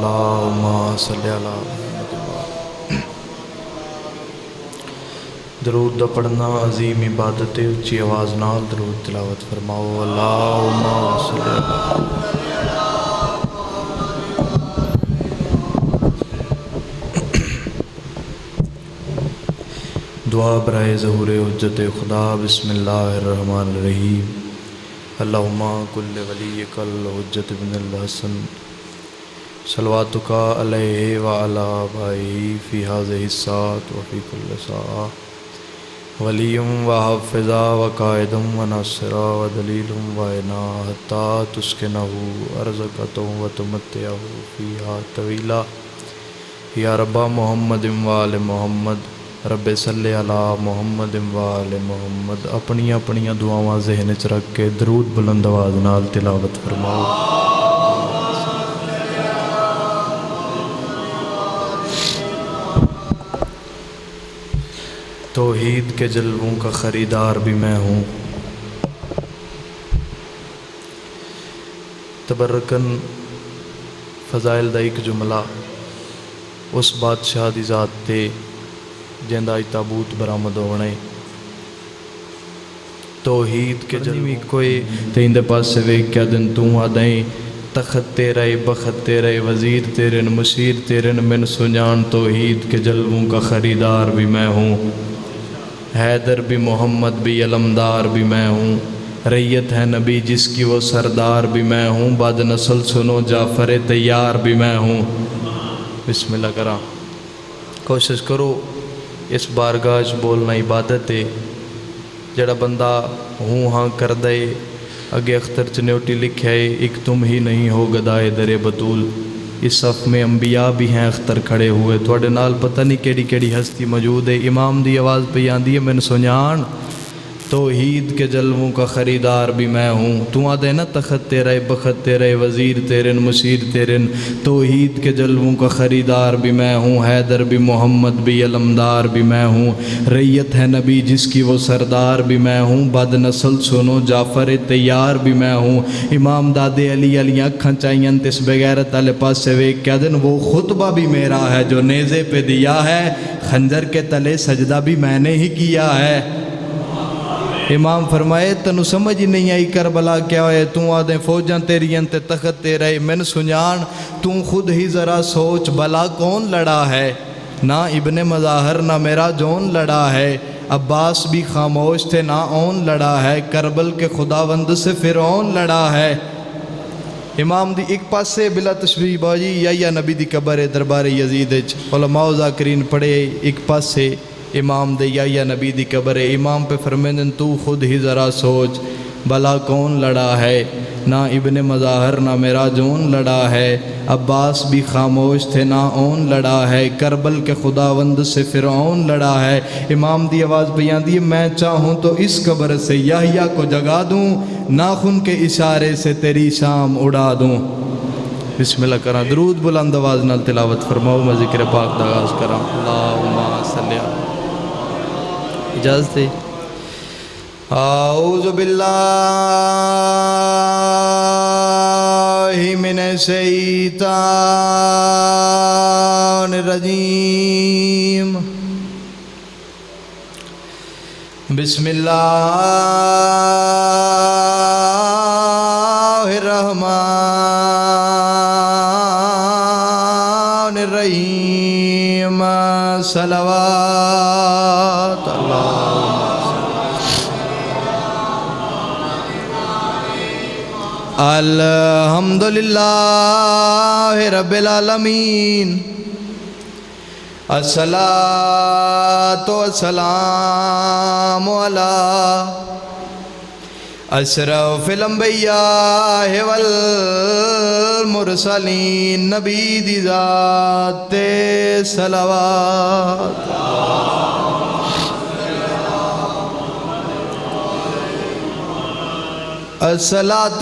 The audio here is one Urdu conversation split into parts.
اللہم صلی علی محمد۔ درود دا پڑھنا عظیم عبادت ہے، اچھی آواز نال درود تلاوت فرماؤ۔ اللہم صلی علی دعا برائے ظہور حجت خدا۔ بسم اللہ الرحمن الرحیم۔ اللہم کل ولیک الحجت بن الحسن صلواتک علیہ وعلی آبائہ فی ہذہ الساعۃ وفی کل ساعۃ، ولی و حافظا و قائدا و ناصرا و دلیل و عینا حتی تسکنہ ارضک و تمتعہ فیہا طویلا۔ یا رب محمد و آل محمد، رب صلی علی محمد و آل محمد۔ اپنی دعاواں ذہن چ رکھ کے درود بلند آواز نال تلاوت فرماؤ۔ توحید کے جلووں کا خریدار بھی میں ہوں، تبرکن فضائل دا ایک جملہ اس بادشاہ دی ذات تے جیندہ تابوت برآمد ہونے۔ توحید کے جلوی کوئی تیندے پاس سے ویک کیا دن تو آدائیں، تخت تیرے بخت تیرے وزیر تیرے مشیر تیرے من سنجان۔ توحید کے جلووں کا خریدار بھی میں ہوں، حیدر بھی محمد بھی علمدار بھی میں ہوں، ریت ہے نبی جس کی وہ سردار بھی میں ہوں، بعد نسل سنو جعفر تیار بھی میں ہوں۔ بسم اللہ کرا، کوشش کرو اس بارگاہ بولنا عبادت ہے۔ جڑا بندہ ہوں ہاں کر دے، اگے اختر چنیوٹی لکھے ایک تم ہی نہیں ہو گدائے در بطول۔ اس صف میں انبیاء بھی ہیں اختر کھڑے ہوئے، تھوڑے نال پتہ نہیں کیڑی کیڑی ہستی موجود ہے۔ امام دی آواز پہ آندی ہے من سنجان، توحید کے جلووں کا خریدار بھی میں ہوں۔ تو آدھے نا تخت تیرے بخت تیرے وزیر تیرے مشیر تیرے، توحید کے جلووں کا خریدار بھی میں ہوں، حیدر بھی محمد بھی علمدار بھی میں ہوں، ریت ہے نبی جس کی وہ سردار بھی میں ہوں، بد نسل سنو جعفر تیار بھی میں ہوں۔ امام دادے علی علی اکھاں چاہیے تس بغیرت والے پاس سے ویک کیا دن، وہ خطبہ بھی میرا ہے جو نیزے پہ دیا ہے، خنجر کے تلے سجدہ بھی میں نے ہی کیا ہے۔ امام فرمائے تنو سمجھ ہی نہیں آئی کربلا کیا ہوئے، تو آدھیں فوجاں تیری انتے تخت تیرے من سنجان۔ تو خود ہی ذرا سوچ بلا کون لڑا ہے، نہ ابن مظاہر نہ میرا جون لڑا ہے، عباس بھی خاموش تھے نہ اون لڑا ہے، کربل کے خداوند سے فرعون لڑا ہے۔ امام دی ایک پاس سے بلا تشبیہ باجی یا نبی دی قبر دربار یزید علماء و ذاکرین پڑھے، ایک پاس سے امام دے یا نبی دی قبر، امام پہ فرمیندن تو خود ہی ذرا سوچ بلا کون لڑا ہے، نہ ابن مظاہر نہ میرا جون لڑا ہے، عباس بھی خاموش تھے نہ اون لڑا ہے، کربل کے خداوند سے فرعون لڑا ہے۔ امام دی آواز بیان دی، میں چاہوں تو اس قبر سے یحییٰ کو جگا دوں، ناخن کے اشارے سے تیری شام اڑا دوں۔ بسم اللہ کرا، درود بلند آواز نال تلاوت فرماؤ، میں ذکر پاک دا آغاز کرا۔ اللہم صلی اللہ اجازت ہے۔ اعوذ باللہ من الشیطان الرجیم، بسم اللہ الرحمن الرحیم، صلوات اللہ۔ الحمدللہ رب العالمین، الصلاۃ والسلام علی اشرف الانبیاء والمرسلین، نبی دی ذات صلوات۔ الصلاۃ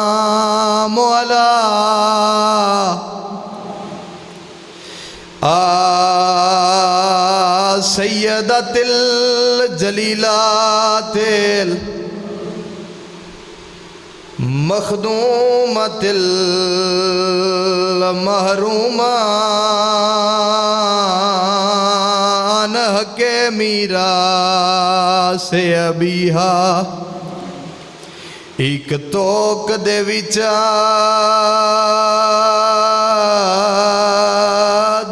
والسلام علی سیدۃ الجلیلات المخدومة المحرومة حق میراث ابیہا ایک توک دے وچا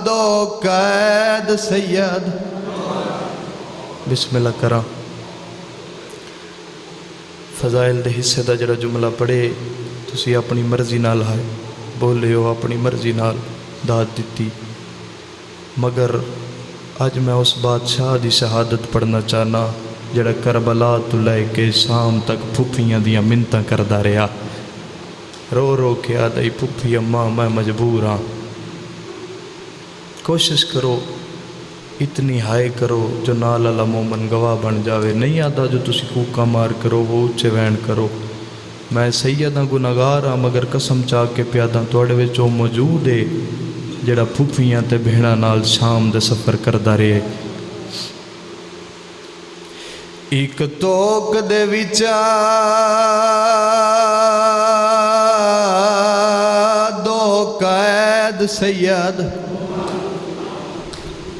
دو قید سید بسم اللہ کرا فضائل دے حصے دا جڑا جملہ پڑھے تسی اپنی مرضی نال ہے بولے ہو اپنی مرضی نال داد دیتی مگر آج میں اس بادشاہ دی شہادت پڑھنا چاہنا جڑا کربلا تو لے کے شام تک پھپھیاں دیاں منتاں کردا رہا رو رو کے آدھائی پھپھی اماں میں مجبور ہاں کوشش کرو اتنی ہائے کرو جو نال اللہ مومن گواہ بن جاوے نہیں آدھا جو تسی کوکا مار کرو وہ اچھے وین کرو میں سیدہ گناہگار ہاں مگر قسم چاہ کے پیاداں توڑے وچ وہ موجود ہے جڑا پھپھیاں تے بہنا نال شام دے سفر کردا رہے ایک توک دے وچا دو قید سید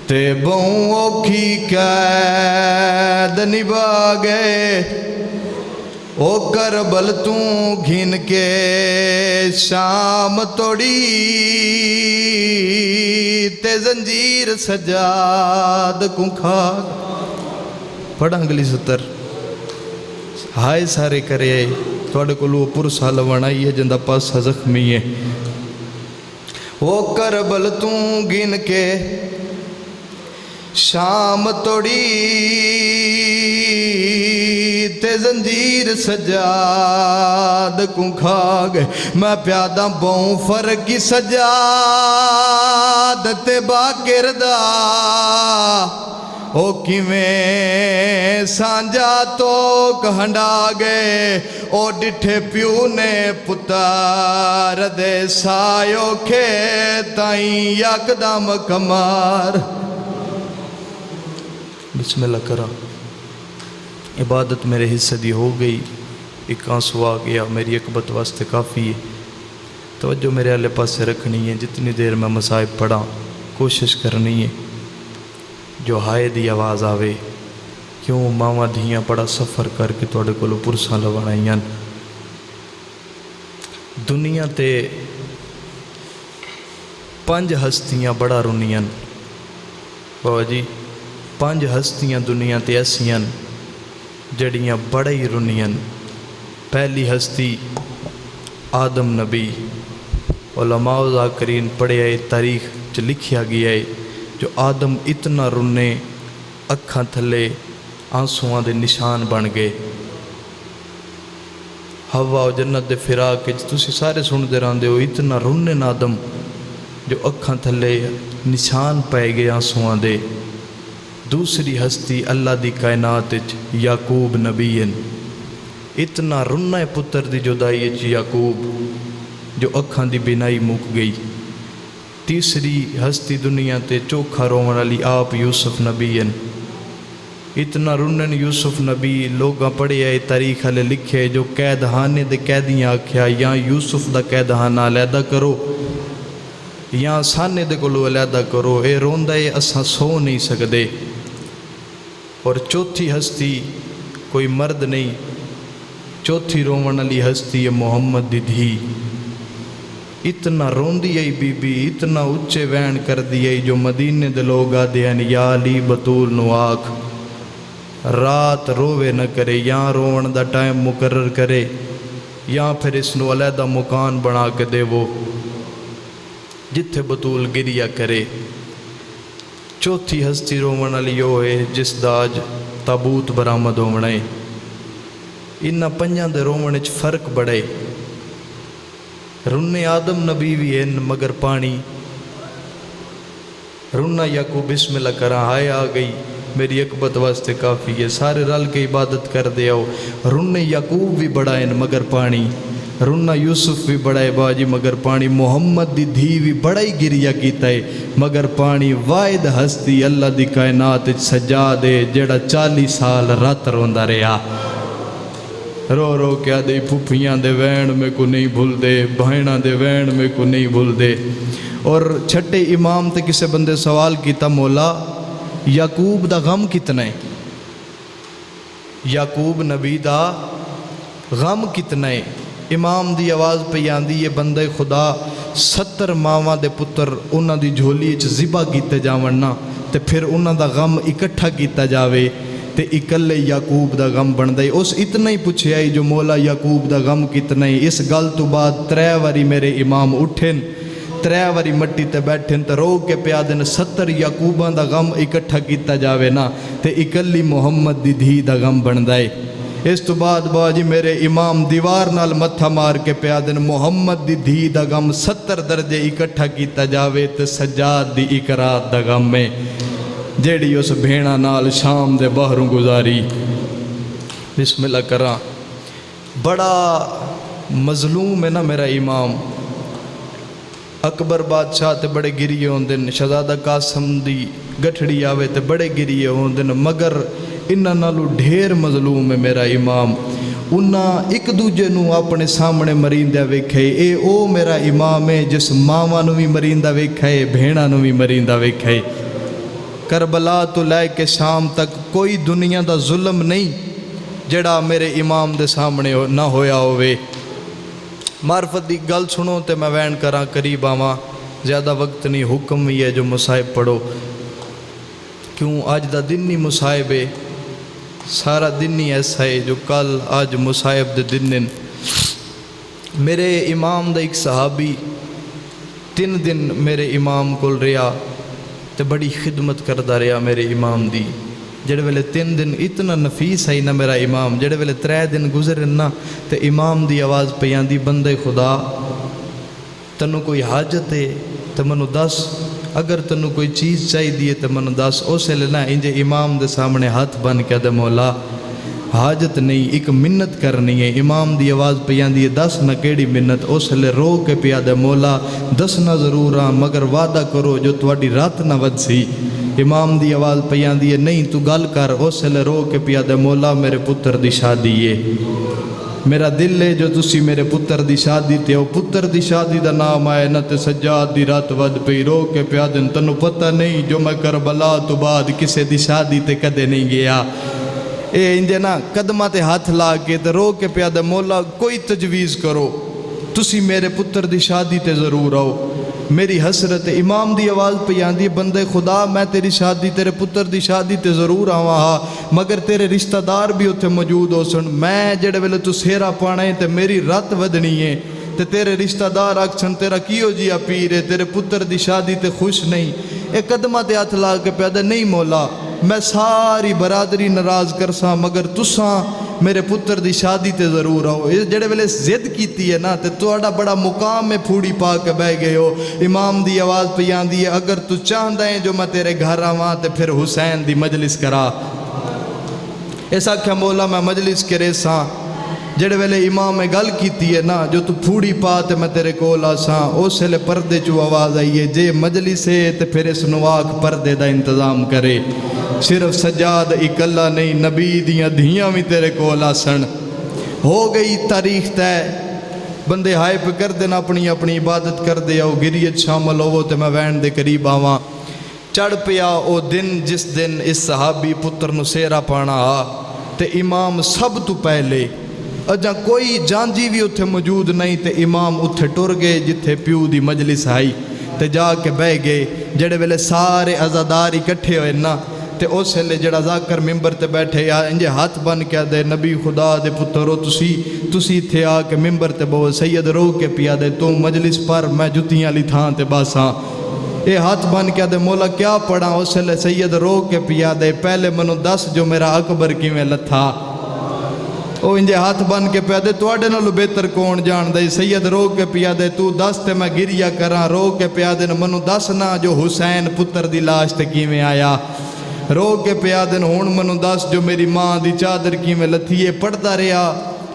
تے بہوں اوکھی قید نبھا گئے او کربل توں گھن کے شام توڑی تے زنجیر سجاد کو کھا پڑھا انگلی ستر ہائے سارے کرے آئے توڑے کو لو پر سال ونائی ہے جندہ پاسا زخمی ہے او کربل توں گھن کے شام توڑی تے زنجیر سجاد کو کھا گئے میں پیادہ بہوں فرق کی سجاد تے باکردہ او کیویں سانجا تو کہنڈا گئے او ڈٹھے پیو نے پتار دے سایو کھیتائیں یکدم کمار بسم اللہ کرا عبادت میرے حصے دی ہو گئی ایک آنسو آ گیا میری اکبت واسطے کافی ہے توجہ میرے اللہ پاسے رکھنی ہے جتنی دیر میں مصائب پڑھا کوشش کرنی ہے جو ہائے دی آواز آوے کیوں ماما دھیاں پڑا سفر کر کے توڑے کو لو پرساں لوانائیاں دنیا تے 5 ہستیاں بڑا رونیاں بابا جی 5 ہستیاں دنیا تے ایسیاں جڑیاں بڑا ہی رونیاں پہلی ہستی آدم نبی علماء ذاکرین پڑھے آئے تاریخ چ لکھیا گیا ہے جو آدم اتنا رونے اکھاں تھلے آنسوਆਂ دے نشان بن گئے ہوا و جنت دے فراق کے تسی سارے سن دے راندے ہو اتنا رونے آدم جو اکھاں تھلے نشان پائے گئے آنسوਆਂ دے دوسری ہستی اللہ دی کائنات یعقوب نبی اتنا رونا پتر دی جدائی یعقوب جو اکھاں دی بینائی مک گئی تیسری ہستی دنیا تے چوکھا رومن علی آپ یوسف نبی اتنا رونن یوسف نبی لوگاں پڑھے آئے تاریخ والے لکھے جو قید خانے دے قیدیاں آکھیا یا یوسف دا قید خانہ علیحدہ کرو یا سانے دے کولو علیحدہ کرو اے روندہ اے اساں سو نہیں سکدے اور چوتھی ہستی کوئی مرد نہیں چوتھی رومن علی ہستی ہے محمد دی دھی اتنا روندی آئی بی بی اتنا اچھے وین کر دی آئی جو مدینے دے لوگ آدھے ہیں یا علی بطول نو آکھ رات روے نہ کرے یا روون دا ٹائم مقرر کرے یا پھر اس نو علیحدہ مکان بنا کے دے وہ جتھے بطول گریا کرے چوتھی ہستی رومن علی ہوئے جس داج تابوت برآمد ہومنے انہاں 5 دے رومنچ فرق بڑھے رونے آدم نبی بھی ہیں مگر پانی رونا یعقوب بسم اللہ کرا ہائے آ گئی میری اکبت واسطے کافی ہے سارے رل کے عبادت کر دے آؤ رونے یعقوب بھی بڑا ہیں مگر پانی رونا یوسف بھی بڑا ہے باجی مگر پانی، محمد دی دھی بھی بڑا ہی گریا کیتا ہے مگر پانی، واحد ہستی اللہ دی کائنات سجاد ہے جڑا 40 سال رات روندا رہا، رو رو کیا دے پھپھیاں دے وین میں کو نہیں بھول دے، بہناں دے وین میں کو نہیں بھول دے۔ اور چھٹے امام تے کسے بندے سوال کیتا، مولا یعقوب دا غم کتنا ہے؟ یعقوب نبی دا غم کتنا ہے؟ امام دی آواز پہ آندی یہ بندے خدا 70 ماواں دے پتر انہاں دی جھولی وچ ذبح کیتے جاونا تے پھر انہاں دا غم اکٹھا کیتا جاوے تے اکلے یعقوب دا غم بن دے۔ اس اتنا ہی پوچھیا جو مولا یعقوب دا غم کتنا ہے؟ اس گل تو بعد 3 واری میرے امام اٹھن، 3 واری مٹی تے بیٹھن تے رو کے پیا دن 70 یعقوباں دا غم اکٹھا کیتا جاوے نا تے اکلی محمد دی دھی دا غم بن دے۔ اس تو بعد باجی میرے امام دیوار نال متھا مار کے پیا دن محمد دی دھی دا غم 70 درجے اکٹھا کیتا جاوے تے سجاد دی اقرات دا غم میں جیڑی اس بھیڑا نال شام دے باہروں گزاری۔ بسم اللہ کراں، بڑا مظلوم ہے نا میرا امام۔ اکبر بادشاہ تے بڑے گریے ہوندن، شہزادہ قاسم دی گٹھڑی آوے تے بڑے گریے ہوندن، مگر انہاں نالو ڈھیر مظلوم ہے میرا امام۔ انہاں ایک دوجے نو اپنے سامنے مریندہ ویکھے، اے او میرا امام ہے جس ماواں نو بھی مریندہ ویکھے، بھیڑاں نو بھی مریندہ ویکھے۔ کربلا تو لے کے شام تک کوئی دنیا دا ظلم نہیں جڑا میرے امام دے سامنے نہ ہویا ہوئے۔ معرفت دی گل سنو تے میں وین کراں، قریب آواں، زیادہ وقت نہیں، حکم ہی ہے جو مصائب پڑھو، کیوں آج دا دن نہیں مصائب ہے، سارا دن ہی ایسا ہے جو کل آج مصائب دے دن ہیں۔ میرے امام دا ایک صحابی 3 دن میرے امام کول رہا تے بڑی خدمت کردہ رہا میرے امام دی۔ جڑے ویلے 3 دن اتنا نفیس ہے نا میرا امام، جڑے ویلے 3 دن گزرن نا تے امام دی آواز پہ آندی، بندے خدا تنو کوئی حاجت ہے تے منو دس، اگر تنو کوئی چیز چاہی دیئے تے منو دس۔ اسے لینا انجے امام دے سامنے ہاتھ بن کے دے، مولا حاجت نہیں، ایک منت کرنی ہے۔ امام دی آواز پہ آندی ہے، دس نہ کیڑی منت؟ اسے لے رو کے پیا دے، مولا دسنا ضرور ہاں مگر وعدہ کرو جو تواڈی رات نہ ود سی۔ امام دی آواز پہ آندی ہے، نہیں تو گل کر۔ اسے لے رو کے پیا دے، مولا میرے پتر دی شادی ہے، میرا دل ہے جو تسی میرے پتر دی شادی تے، او پتر دی شادی دا نام آئے نہ تے سجاد دی رات ود پئی۔ رو کے پیا دن، تنو پتہ نہیں جو میں کربلا تو بعد کسے دی شادی تے کدے نہیں گیا۔ اے انجے نا قدمہ تے ہاتھ لا کے تے رو کے پیا دے، مولا کوئی تجویز کرو، تسی میرے پتر دی شادی تے ضرور آؤ، میری حسرت۔ امام دی آواز پہ آندی، بندے خدا میں تیری شادی، تیرے پتر دی شادی تے ضرور آواں ہاں، مگر تیرے رشتہ دار بھی اتھے موجود ہو سن۔ میں جڑے ویلے تو سیرا پانا ہے تے میری رات ودنی ہے تے تیرے رشتہ دار آکھن تیرا کیو جیا پیر ہے، تیرے پتر دی شادی تے خوش نہیں۔ اے قدمہ تے ہاتھ لا کے پیادہ، نہیں مولا میں ساری برادری ناراض کرساں مگر تساں میرے پتر دی شادی تے ضرور آؤ۔ جڑے ویلے ضد کیتی ہے نا تے تہاڈا بڑا مقام میں پھوڑی پا کے بہ گئے ہو۔ امام دی آواز پہ آندی ہے، اگر تو چاہندا ہے جو میں تیرے گھر آواں تے پھر حسین دی مجلس کرا۔ ایسا کہ مولا میں مجلس کرے ساں۔ جڑے ویلے امام میں گل کیتی ہے نا، جو تو پھوڑی پا تے میں تیرے کول آساں، اس ویلے پردے چو آواز آئی ہے، جے مجلس ہے تے پھر اس نواک پردے دا انتظام کرے۔ صرف سجاد اکلا نہیں، نبی دیاں دھیاں بھی تیرے کول آسن۔ ہو گئی تاریخ تے، بندے ہائے پہ کر دینا، اپنی اپنی عبادت کر دے، او گریت شامل ہوو تے میں وین دے قریب آواں۔ چڑھ پیا او دن جس دن اس صحابی پتر نو سیرا پانا آ تے امام سب تو پہلے، اجاں کوئی جانجی بھی اتھے موجود نہیں تے امام اتھے ٹر گئے جتھے پیو دی مجلس آئی تے جا کے بہ گئے۔ جڑے ویلے سارے عزادار اکٹھے ہوئے نا تے اس ویلے جڑا ذاکر ممبر تے بیٹھے یا انجے ہاتھ بن کے دے، نبی خدا دے پترو تسی تھے آ کے ممبر تے بہو، سید رو کے پیا دے، تو مجلس پر میں جتیاں لی تھاں تے باساں۔ اے ہاتھ بن کے دے، مولا کیا پڑھا؟ اس ویلے سید رو کے پیا دے، پہلے منو دس جو میرا اکبر کی میں لتھا۔ او انجے ہاتھ بن کے پیا دے، تواڈے نالوں بہتر کون جان دے؟ سید رو کے پیا دے، تو دس تے میں گریا کراں۔ رو کے پیا دے، منو دس نا جو حسین پتر دی لاش تے کی میں آیا۔ رو کے پیا دن، ہون منو دس جو میری ماں دی چادر کی میں لتھیے۔ پڑھتا رہا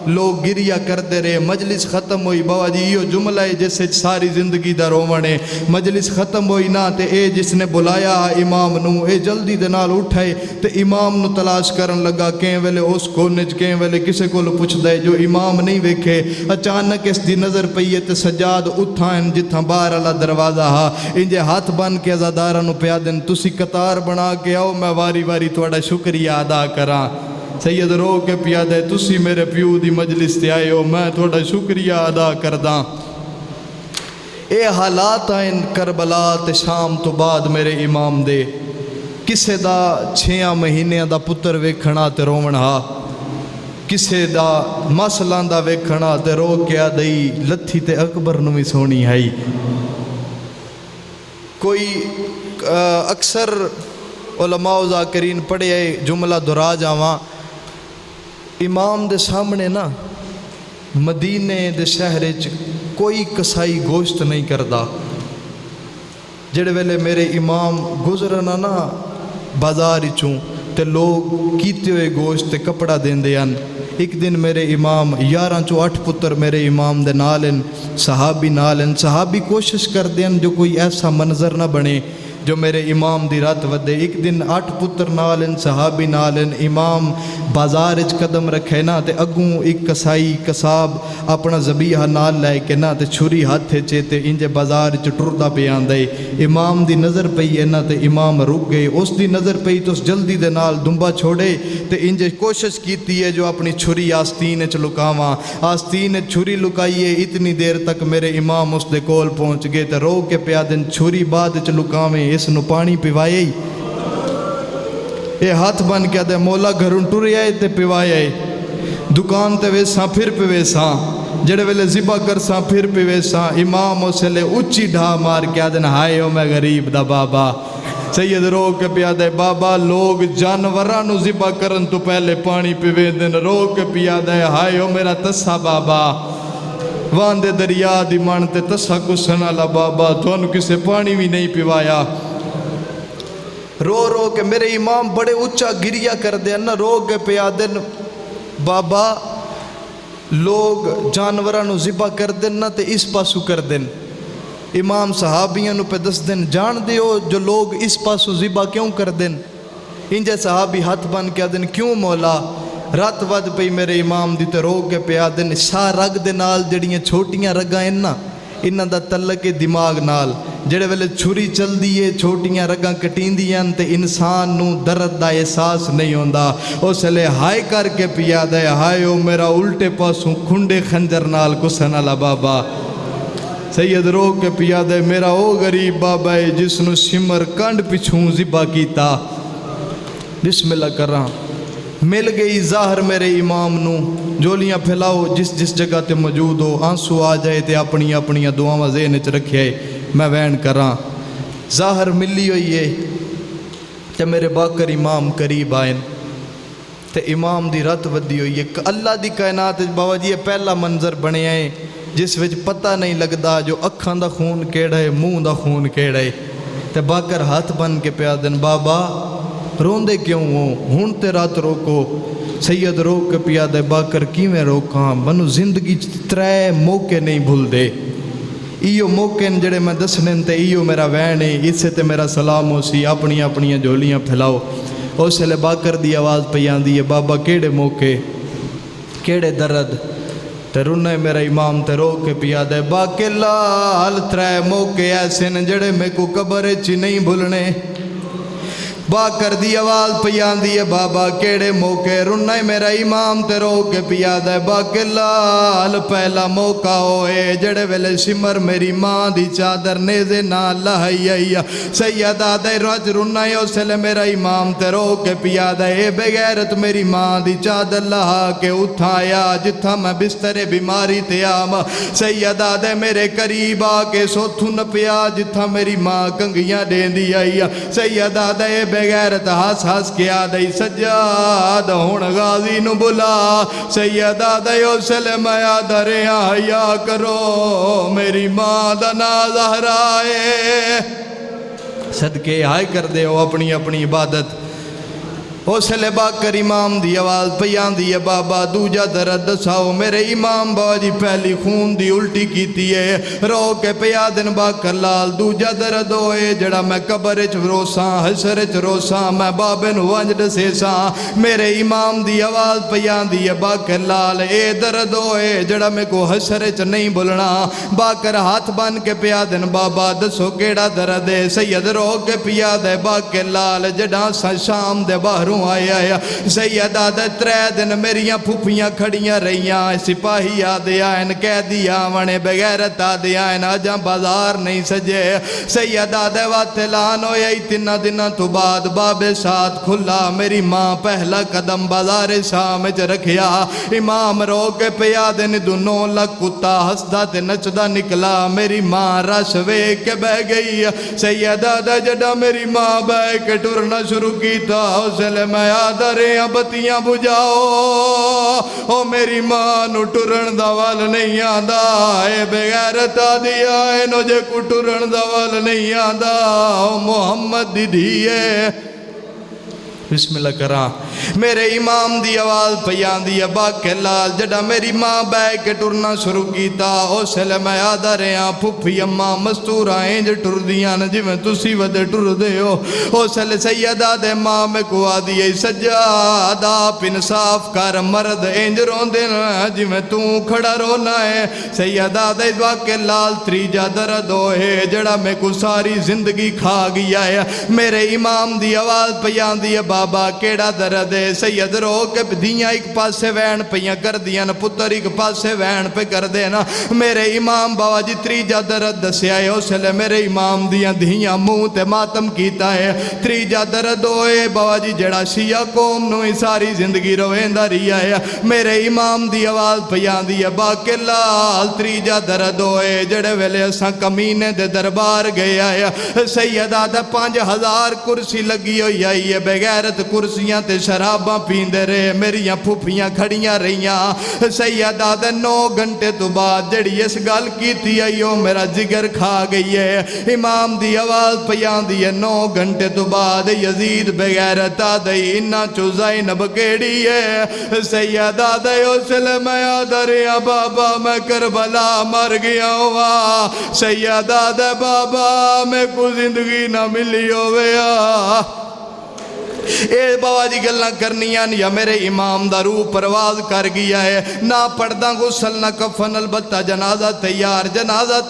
لوگ گریا کرتے رہے، مجلس ختم ہوئی، بابا جی یہ جملہ ہے جیسے ساری زندگی دا روون ہے۔ مجلس ختم ہوئی نا تے اے جس نے بلایا امام نو، اے جلدی دے نال اٹھائے تے امام نو تلاش کرن لگا، کہیں ویلے اس کونے چ، کہیں ویلے کسے کو پوچھدا ہے جو امام نہیں ویکھے۔ اچانک اس دی نظر پئی تے سجاد اتھاں جتھاں باہر والا دروازہ ہا، انجے ہاتھ بن کے عزاداراں نو پیا دین، تسی قطار بنا کے آؤ میں واری واری تہاڈا شکریہ ادا کراں۔ سید رو کے پیا دے، تسی میرے پیو دی مجلس تے آئے ہو، میں تہاڈا شکریہ ادا کرداں۔ اے حالات آئیں کربلا تے شام تو بعد میرے امام دے، کسے دا 6 مہینے دا پتر ویکھنا تے روون ہا، کسے دا مسلاں دا ویکھنا تے رو کے آدئی لتھی تے اکبر نو بھی سونی ہے۔ کوئی اکثر علماء و ذاکرین پڑھے جملہ دہرا جاواں، امام دے سامنے نا مدینے دے شہر چ کوئی کسائی گوشت نہیں کردا۔ جڑے ویلے میرے امام گزرنا نا بازار چوں تے لوگ کیتے ہوئے گوشت تے کپڑا دیندے ہیں۔ ایک دن میرے امام 11 چوں 8 پتر میرے امام دے نالن، صحابی نالن، صحابی کوشش کر دین جو کوئی ایسا منظر نہ بنے جو میرے امام دی رات ودے۔ ایک دن 8 پتر نالن، صحابی نالن، امام بازار اچ قدم رکھے نا تے اگوں ایک کسائی کساب اپنا ذبیحہ نال لے کے نا تے چھری ہاتھ چے تے انجے بازار چ ٹردا پہ آندے۔ امام دی نظر پئی ہے نا تے امام رک گئے، اس دی نظر پئی تو اس جلدی دے نال دنبا چھوڑے تے انجے کوشش کیتی ہے جو اپنی چھری آستین چ لکاواں، آستین چھری لکائیے۔ اتنی دیر تک میرے امام اس دے کول پہنچ گئے تے رو کے پیا دن چھری بعد چ لکاویں، اس نو پانی پیوائے، اے ہاتھ بن کے دے مولا گھروں ٹرے آئے تے پیوائے، دکان تے ویساں پھر پیویساں، جڑے ویلے ذبح کرساں پھر پیویساں۔ امام اس لے اچھی ڈھا مار کے دن ہائے او میں غریب دا بابا۔ سید رو کے پیا دے بابا لوگ جانوراں نو ذبح کرن تو پہلے پانی پیوے دن، رو کے پیا دے ہائے او میرا تسا بابا، واندے دریا دی من تے تسا کسن والا بابا، تھانوں کسے پانی بھی نہیں پیوایا۔ رو رو کے میرے امام بڑے اچھا گریا کر دیں نا، رو کے پیا دن بابا لوگ جانوراں نو ذبح کر دن نا تے اس پاسو کر دن۔ امام صحابیاں نو پہ دس دن جان دیو جو لوگ اس پاسو ذبح کیوں کر دن؟ انجے صحابی ہاتھ بن کے دن کیوں مولا؟ رات ود پئی میرے امام دی تے رو کے پیا دن شاہ رگ دے نال جڑیاں چھوٹیاں رگاں ہیں نا، انہاں دا تعلق دماغ نال، جڑے ویلے چھری چل دیئے چھوٹیاں رگاں کٹیندیاں تے انسان نو درد دا احساس نہیں ہوندا، اس لے ہائے کر کے پیا دے ہائے او میرا الٹے پاسوں کھنڈے خنجر نال کسن والا بابا۔ سید رو کے پیا دے میرا او غریب بابا ہے جس نو سمر کنڈ پچھوں ذبح کیتا۔ بسم اللہ کراں، مل گئی ظاہر میرے امام نو، جولیاں پھیلاؤ جس جس جگہ تے موجود ہو، آنسو آ جائے تے اپنی اپنی دعاواں ذہن وچ رکھے، میں وین کراں۔ ظاہر ملی ہوئی ہے تے میرے باکر امام قریب آئیں تے امام دی رت ودی ہوئی ہے۔ اللہ دی کائنات بابا جی یہ پہلا منظر بنے آئے جس وچ پتہ نہیں لگدا جو اکھاں دا خون کیڑا ہے، منہ دا خون کیڑا ہے۔ تے باکر ہاتھ بن کے پیا دن بابا روندے کیوں ہو، ہن تے رات روکو۔ سید رو کے پیا دے باکر کیویں روکاں، منو زندگی 3 موقع نہیں بھول دے، ایو موقع جڑے میں دسنے تے ایو میرا وین ہے، اس سے تے میرا سلام ہو سی، اپنی اپنی جولیاں پھیلاؤ۔ اس لے باکر دی آواز پہ آندی ہے بابا کیڑے موقع کیڑے درد تے رونے میرا امام تے رو کے پیا دے باکے لال 3 موقع ایسے نے جڑے میں کو قبر چی نہیں بھولنے۔ باکر دی آواز پہ آندی ہے بابا کیڑے موقع رونے میرا امام تے رو کے پیا دے باکے لال پہلا موقع ہوئے جڑے ویلے سمر میری ماں دی چادر نیزے نال لہائی آئی سیدہ دے رج رونے اس لے میرا امام تے رو کے پیا دے اے بغیرت میری ماں دی چادر لہا کے اٹھایا جتھا میں بستر بیماری تے آم سیدہ دے میرے قریب آ کے سوتھو نپیا جتھا میری ماں کنگیاں دین دی آئی سیدہ دے بغیرت ہاس ہاس کیا دئی سجاد ہون غازی نو بلا سیدہ دے اسلم یا دریا حیا کرو میری ماں دا نازہر آئے صدقے ہائے کر دے ہو اپنی اپنی عبادت اسلے باکر امام دی آواز پئی آندی ہے بابا دوجا درد دساؤ میرے امام بابا جی پہلی خون دی الٹی کیتی ہے رو کے پیا دن باکر لال دوجا درد ہوئے جڑا میں قبر چ روساں حشر چ روساں میں بابے نو ونج دسے ساں میرے امام دی آواز پئی آندی ہے باکر لال اے درد ہوئے جڑا میں کو حشر چ نہیں بولنا باکر ہاتھ بن کے پیا دن بابا دسو کیڑا درد ہے سید رو کے پیا دے باکر لال جڑا سا شام دے باہر آیا سیدہ دے 3 دن میریاں پھوپیاں کھڑیاں رہیاں سپاہی آدھے آئین قیدی آونے بغیرت آدھے آئین آجاں بازار نہیں سجے سیدہ دے واتلان ہویا 3 دنوں تو بعد باب ساتھ کھلا میری ماں پہلا قدم بازار شامچ رکھیا امام رو کے پیا دن دونوں لگ کتا ہسدا تے نچدا نکلا میری ماں رش وے کے بہ گئی سیدہ دے جڑا میری ماں بہ کے ٹرنا شروع کیتا اسلے میں یاد رہے بتیاں بجاؤ او میری ماں نو ٹرن دا وال نہیں آندا اے بغیرت آدیا اے نو جے کو ٹرن دا وال نہیں آندا او محمد دی دھیے بسم اللہ کرا میرے امام دی آواز پیان دی باکر لال جڑا میری ماں بے کے ٹرنا شروع کیتا اسلے میں یاد رہا پھپھی اماں مستورہ انج ٹر دیاں جی میں تسی ودے ٹر دے ہو اسلے سیدہ دے ماں میں کو آدھی سجاد آپ انصاف کر مرد انج رون دینا جی میں تو کھڑا رونا ہے سیدہ دے باکر لال تریجا درد ہوئے جڑا میں کو ساری زندگی کھا گیا ہے میرے امام دی آواز پیان دی بابا کیڑا درد ہے سید رو کے دھیاں ایک پاسے وین پیاں کر دیاں پتر ایک پاسے وین پہ کر دینا میرے امام بابا جی تریجا درد دسیا ہے اسلے میرے امام دیاں دھیاں منہ تے ماتم کیتا ہے تریجا درد ہوئے بابا جی جڑا شیعہ قوم نو ساری زندگی رویندہ رہیا ہے میرے امام دی آواز پیان دی باکر لال تریجا درد ہوئے جڑے ویلے اساں کمینے دے دربار گیا ہے سیدہ دے 5000 کرسی لگی ہوئی آئی ہے بغیرت کرسیاں تے شراباں پیندے رہے میریاں پھوپیاں کھڑیاں رہیاں سیدہ دے 9 گھنٹے تو بعد جڑی اس گل کیتی آئیو میرا جگر کھا گئی ہے امام دی آواز پیان دی 9 گھنٹے تو بعد یزید بغیرت آدھائی انہاں چو زینب کیڑی ہے سیدہ دے اسلے میں آدھریا بابا میں کربلا مر گیا ہوا سیدہ دے بابا میں کو زندگی نہ ملی ہویا اے بابا جی گلنا کرنیاں یا میرے امام دا روح پرواز کر گیا ہے نہ پڑھدا غسل نہ کفن البتہ جنازہ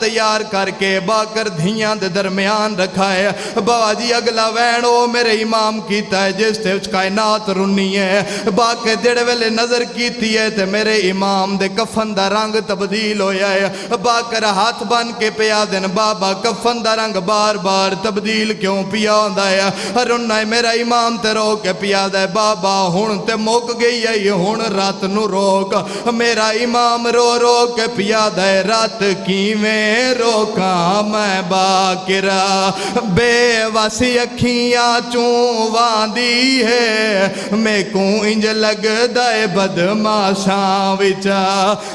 تیار کر کے باکر دھیاں دے درمیان رکھا ہے بابا جی اگلا وین او میرے امام کیتا ہے جس تے کائنات رنی ہے باکر جڑے ویلے نظر کیتی ہے تے میرے امام دے کفن دا رنگ تبدیل ہویا ہے باکر ہاتھ بن کے پیا دن بابا کفن دا رنگ بار بار تبدیل کیوں پیا ہوندا ہے رنہ ہے میرا امام تے رو کے پیا دے بابا ہون تے موک گئی ہے ہون رات نو روک میرا امام رو رو کے پیا دے رات کیویں روکاں میں باکرہ بے واسی اکھیاں چوں واندی ہے میں کو انج لگ دے بدماشاں وچا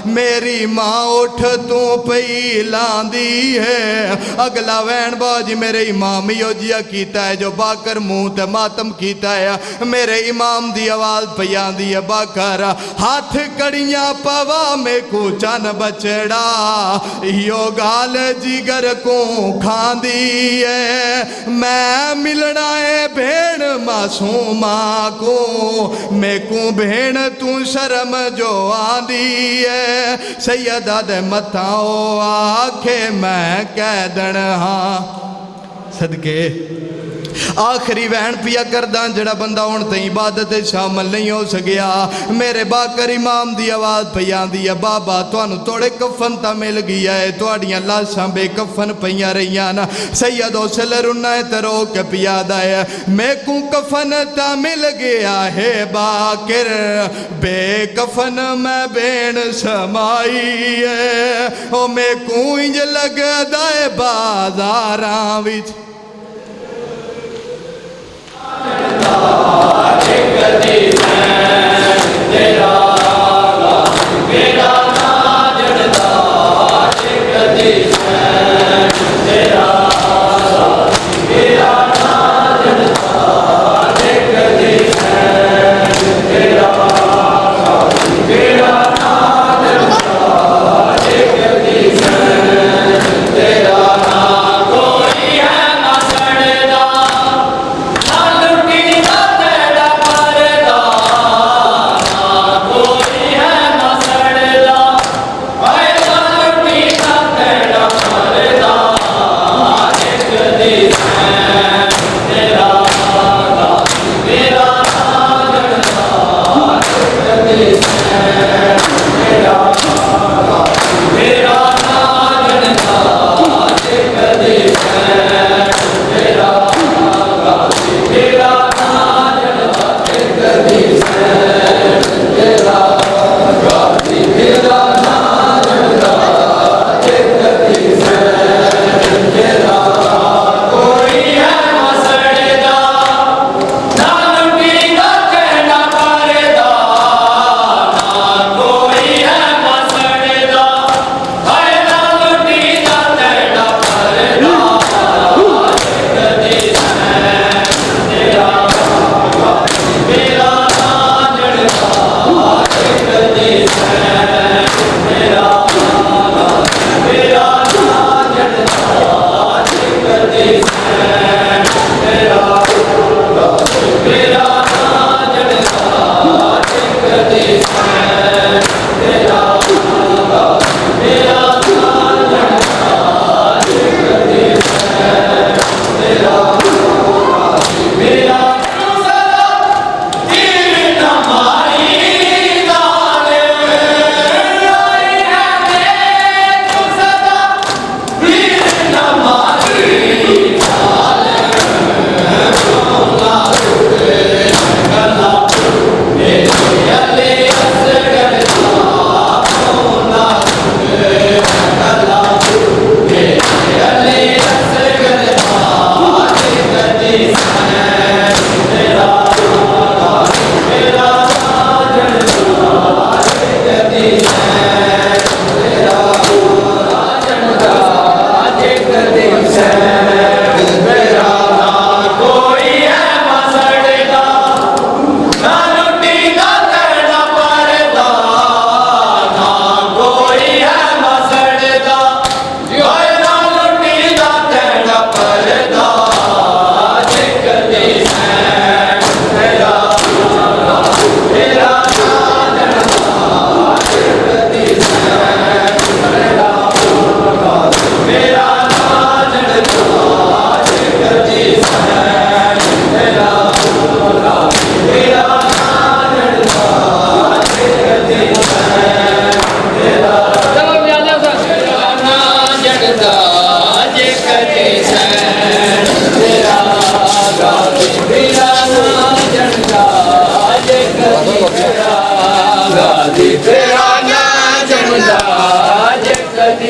میری ماں اٹھ تو پئی لاندی ہے اگلا وین باجی میرے امام یو جیا کیتا ہے جو باکر منہ تے ماتم کیتا ہے میرے امام دی آواز پیان دی باکر ہاتھ کڑیاں پوا میں کو چن بچڑا یو گال جگر کو کھان دی ہے میں ملنا ہے بھیڑ معصومہ کو میں کو بھیڑ تو شرم جو آندی ہے سیدہ دے متاؤ آکھے میں کہدن ہاں صدقے آخری وین پیا کردان جڑا بندہ ہونتے عبادت شامل نہیں ہو سکیا میرے باکر امام دی آواز پیان دی بابا توانو توڑے کفن تا مل گیا ہے توڑیاں لاشاں بے کفن پیاں رہیاں سید اسل رنہ ترو کے پیادا ہے میں کو کفن تا مل گیا ہے باکر بے کفن میں بین سمائی ہے او میں کو انج لگ دائے بازاراں وچ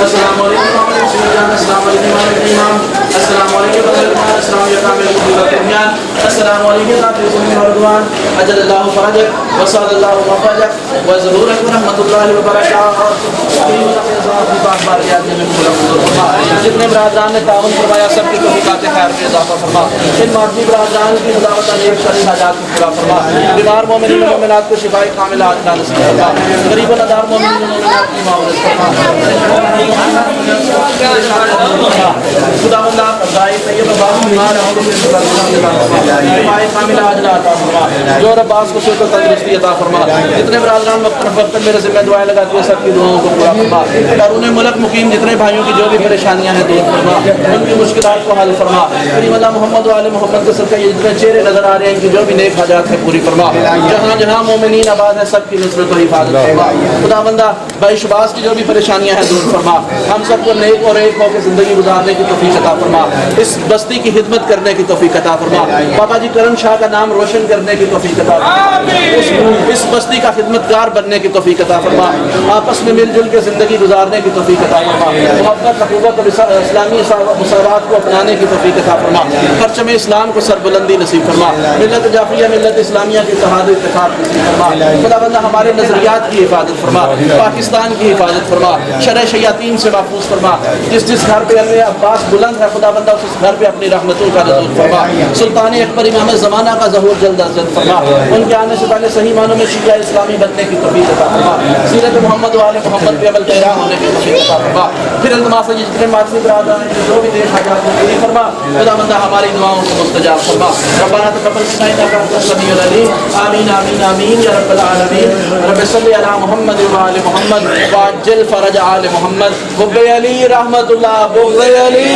السلام علیکم السلام علیکم السلام علیکم السلام اجل اللہ فرجک وصال اللہ مفرجک وزبورک ورحمۃ اللہ وبرکاتہ. جتنے برادران نے تعاون فرمایا سب کی توفیقات خیر میں اضافہ فرما. ان مادی برادران کی مداوت نیک شرعی حاجات کو پورا فرما. بیمار مومنین و مومنات کو شفاء کاملہ عاجلہ نصیب فرما. غریب و ندار مومنین و مومنات کی معاونت فرما. خداوند فضائل طیب باز بیمار ہیں ان کو شفاء کاملہ عاجلہ عطا فرما. جو عباس کو صحت و تندرستی عطا فرما. جتنے برادران وقت میرے ذمہ دعائیں لگاتی ہیں سب کی دعاؤں کو پورا فرما. بیرون ملک مقیم جتنے بھائیوں کی جو بھی پریشانیاں ہیں دور فرما. ان کی مشکلات کو حل فرما. کریم اللہ محمد و آل محمد کے صدقہ یہ جتنے چہرے نظر آ رہے ہیں ان کی جو بھی نیک حاجات ہیں پوری فرما. جہاں جہاں مومنین آباد ہیں سب کی نصرت و حفاظت فرما. خدا بندہ باشباس کی جو بھی پریشانیاں ہیں دور فرما. ہم سب کو نیک اور ایک ہو کے زندگی گزارنے کی توفیق عطا فرما. اس بستی کی خدمت کرنے کی توفیق عطا فرما. بابا جی کرم شاہ کا نام روشن کرنے کی توفیق عطا فرما. اس بستی کا خدمتگار بننے کی توفیق عطا فرما. آپس میں مل جل کے زندگی گزارنے کی توفیق عطا فرما. محبت اخوت اور اسلامی مساوات کو اپنانے کی توفیق عطا فرما. پرچم اسلام کو سربلندی نصیب فرما. ملت جعفریہ ملت اسلامیہ کی اتحاد و اتفاق نصیب فرما. خدا بندہ ہمارے نظریات کی حفاظت فرما. پاکستان کی حفاظت فرما. شر شیاطین سے محفوظ فرما. جس گھر پہ اللہ عباس بلند ہے خدا بندہ اس گھر پہ اپنی رحمتوں کا نزول فرما. سلطان اکبر امام زمانہ کا ظہور جلد از جلد فرما. ان کے آنے سے پہلے صحیح معنوں میں شیعہ اسلامی بننے کی توفیق عطا فرما. سیرت محمد و آل محمد پہ عمل پیرا ہونے کی توفیق عطا فرما. پھر التماس ہے جتنے مادی برادران ہیں جو بھی دیکھ حاجات کو پوری فرما. خدا بندہ ہماری دعاؤں کو مستجاب فرما. ربنا تقبل منا انک انت السمیع العلیم. آمین آمین آمین یا رب العالمین. رب صلی علی محمد و آل محمد وعجل فرج آل محمد. بغ علی رحمت اللہ بغ علی